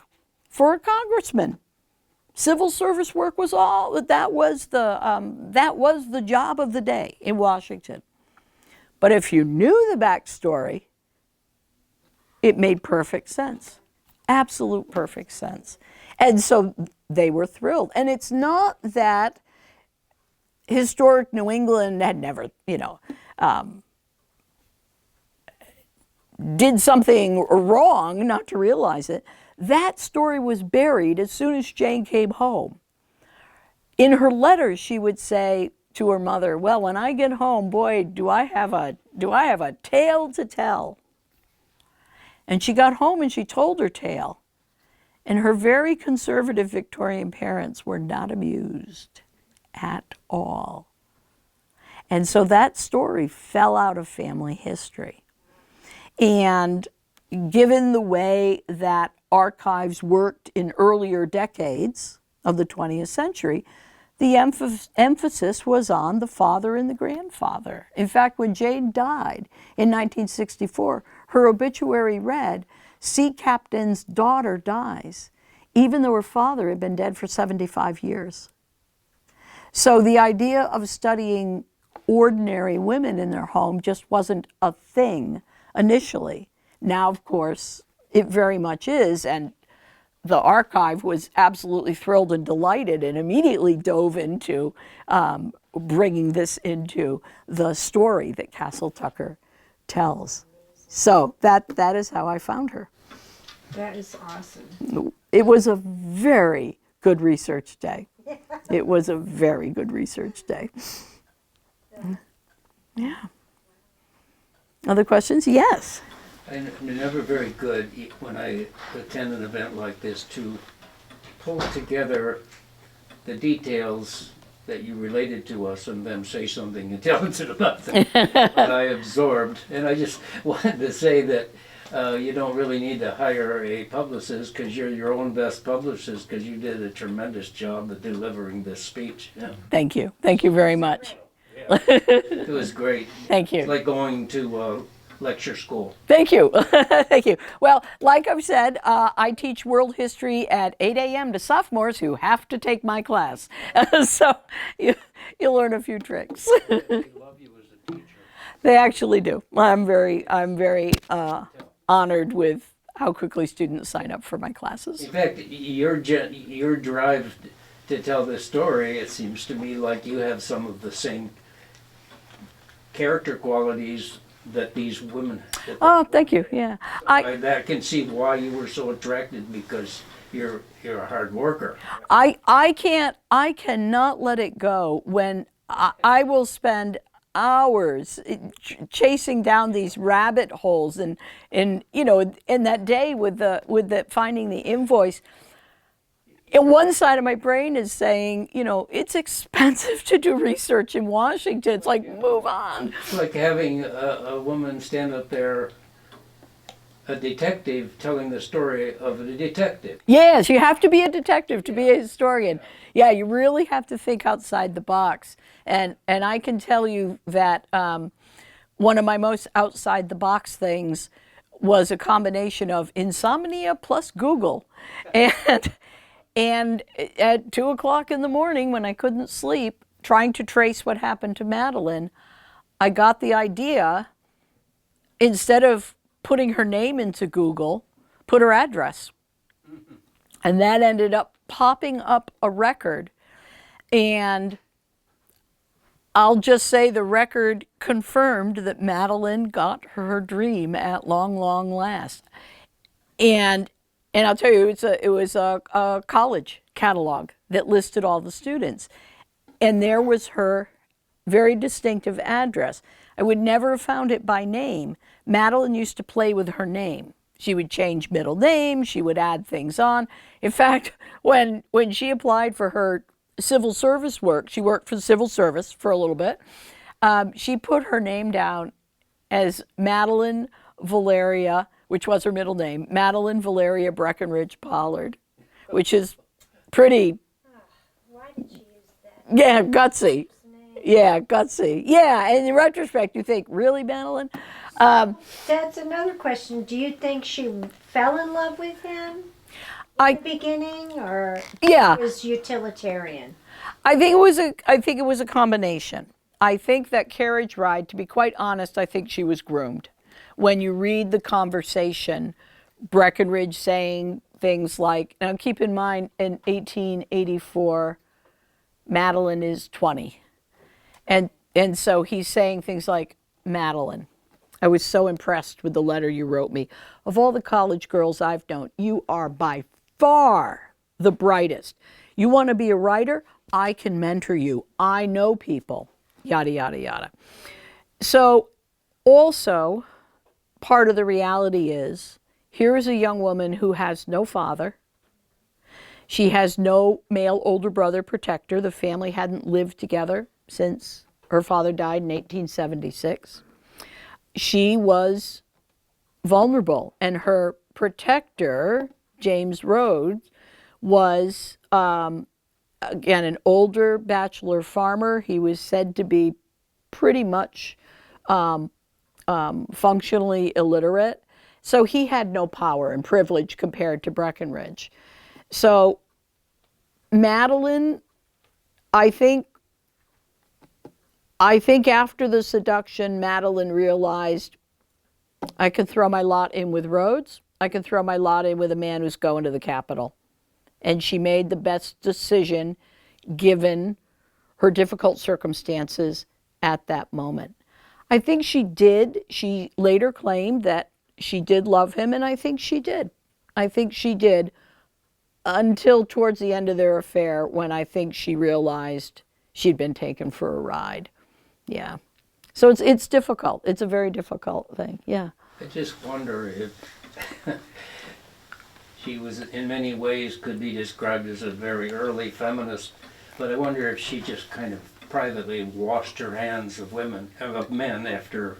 for a congressman. Civil service work was that was the job of the day in Washington. But if you knew the backstory, it made perfect sense. Absolute perfect sense. And so they were thrilled. And it's not that historic New England had never, did something wrong not to realize it. That story was buried as soon as Jane came home. In her letters, she would say to her mother, well, when I get home, boy, do I have a tale to tell. And she got home and she told her tale. And her very conservative Victorian parents were not amused at all. And so that story fell out of family history. And given the way that archives worked in earlier decades of the 20th century, the emphasis was on the father and the grandfather. In fact, when Jane died in 1964, her obituary read, sea captain's daughter dies, even though her father had been dead for 75 years. So the idea of studying ordinary women in their home just wasn't a thing initially. Now, of course, it very much is. And the archive was absolutely thrilled and delighted and immediately dove into bringing this into the story that Castle Tucker tells. So that is how I found her. That is awesome. It was a very good research day. It was a very good research day. Yeah. Other questions? Yes. I'm never very good when I attend an event like this to pull together the details that you related to us and then say something intelligent about them. But I absorbed, and I just wanted to say that you don't really need to hire a publicist because you're your own best publicist because you did a tremendous job of delivering this speech. Yeah. Thank you. Thank you very much. It was great. Thank you. It's like going to lecture school. Thank you. Thank you. Well, like I've said, I teach world history at 8 a.m. to sophomores who have to take my class. So you'll learn a few tricks. They love you as a teacher. They actually do. I'm very honored with how quickly students sign up for my classes. In fact, your drive to tell this story, it seems to me like you have some of the same character qualities that these women have. Oh, thank you. Yeah. I can see why you were so attracted because you're a hard worker. I cannot let it go when I will spend hours chasing down these rabbit holes and you know, in that day with the finding the invoice. And one side of my brain is saying, you know, it's expensive to do research in Washington. It's like, move on. It's like having a woman stand up there, a detective telling the story of a detective. Yes, you have to be a detective to be a historian. Yeah, you really have to think outside the box. And I can tell you that one of my most outside the box things was a combination of insomnia plus Google. And at 2 o'clock in the morning when I couldn't sleep, trying to trace what happened to Matteline, I got the idea, instead of putting her name into Google, put her address. And that ended up popping up a record. And I'll just say the record confirmed that Matteline got her dream at long, long last. And I'll tell you, it was a college catalog that listed all the students. And there was her very distinctive address. I would never have found it by name. Matteline used to play with her name. She would change middle names, she would add things on. In fact, when she applied for her civil service work, she worked for the civil service for a little bit, she put her name down as Matteline Valeria, which was her middle name, Matteline Valeria Breckenridge Pollard, which is pretty, Why did you use that? yeah, gutsy. Yeah, gutsy. Yeah, and in retrospect, you think, really, Matteline? That's another question. Do you think she fell in love with him in the beginning, or Yeah. was utilitarian? I think it was a combination. I think that carriage ride, to be quite honest, I think she was groomed. When you read the conversation, Breckenridge saying things like, now keep in mind, in 1884, Matteline is 20. And so he's saying things like, Matteline, I was so impressed with the letter you wrote me. Of all the college girls I've known, you are by far the brightest. You want to be a writer? I can mentor you. I know people, yada, yada, yada. So also, part of the reality is, here is a young woman who has no father. She has no male older brother protector. The family hadn't lived together since her father died in 1876. She was vulnerable, and her protector, James Rhodes, was, again, an older bachelor farmer. He was said to be pretty much functionally illiterate. So he had no power and privilege compared to Breckenridge. So Matteline, I think after the seduction, Matteline realized, I could throw my lot in with Rhodes, I can throw my lot in with a man who's going to the Capitol. And she made the best decision given her difficult circumstances at that moment. I think she did. She later claimed that she did love him, and I think she did. I think she did until towards the end of their affair, when I think she realized she'd been taken for a ride. Yeah. So it's difficult. It's a very difficult thing. Yeah. I just wonder if she was, in many ways, could be described as a very early feminist, but I wonder if she just kind of privately washed her hands of men after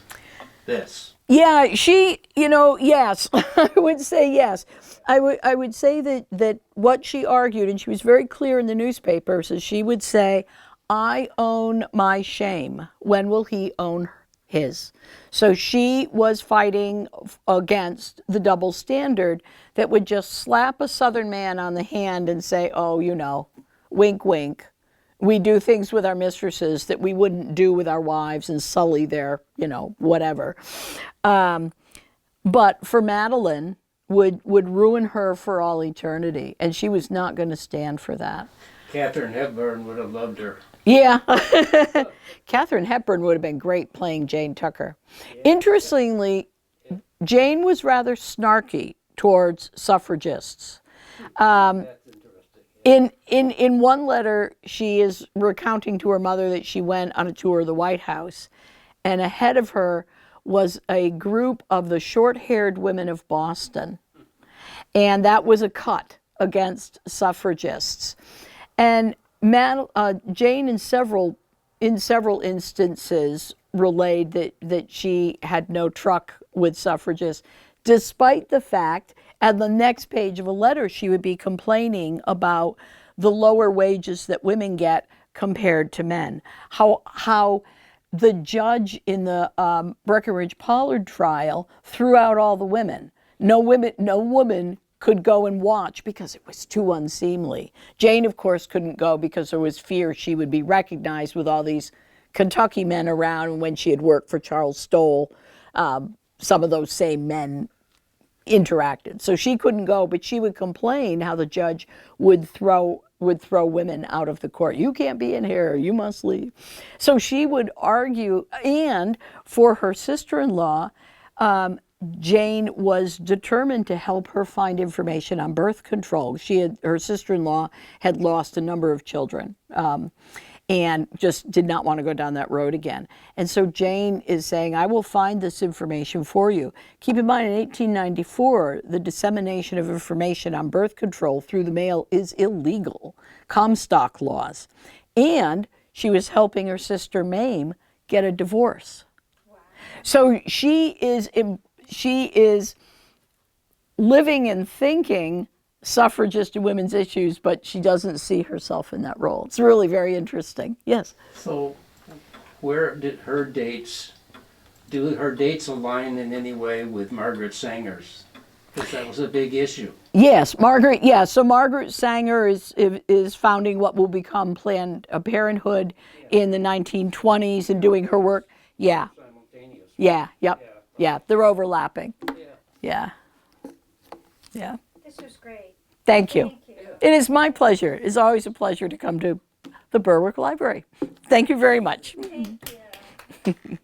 this. Yeah, she, yes, I would say yes. I would say that what she argued, and she was very clear in the newspapers, is she would say, I own my shame. When will he own his? So she was fighting against the double standard that would just slap a Southern man on the hand and say, oh, wink, wink. We do things with our mistresses that we wouldn't do with our wives and sully their, whatever. But for Matteline, would ruin her for all eternity. And she was not going to stand for that. Katharine Hepburn would have loved her. Yeah. Katharine Hepburn would have been great playing Jane Tucker. Yeah. Interestingly, Jane was rather snarky towards suffragists. That's interesting. In one letter, she is recounting to her mother that she went on a tour of the White House, and ahead of her was a group of the short-haired women of Boston. And that was a cut against suffragists. And Jane, in several instances, relayed that she had no truck with suffragists, despite the fact, at the next page of a letter, she would be complaining about the lower wages that women get compared to men. How the judge in the Breckinridge Pollard trial threw out all the women. No woman could go and watch because it was too unseemly. Jane, of course, couldn't go because there was fear she would be recognized with all these Kentucky men around. When she had worked for Charles Stoll, some of those same men interacted. So she couldn't go, but she would complain how the judge would throw women out of the court. You can't be in here, you must leave. So she would argue, and for her sister-in-law, Jane was determined to help her find information on birth control. Her sister-in-law had lost a number of children and just did not want to go down that road again. And so Jane is saying, I will find this information for you. Keep in mind, in 1894, the dissemination of information on birth control through the mail is illegal, Comstock laws. And she was helping her sister Maine get a divorce. Wow. So she is living and thinking suffragist and women's issues, but she doesn't see herself in that role. It's really very interesting. Yes. So where did her dates align in any way with Margaret Sanger's? Because that was a big issue. Yes, Margaret. Yeah, so Margaret Sanger is founding what will become Planned Parenthood in the 1920s and doing her work. Yeah. Simultaneously. Yeah. Yep. Yeah. They're overlapping. Yeah. Yeah. This was great. Thank you. Thank you. It is my pleasure. It's always a pleasure to come to the Berwick Library. Thank you very much. Thank you.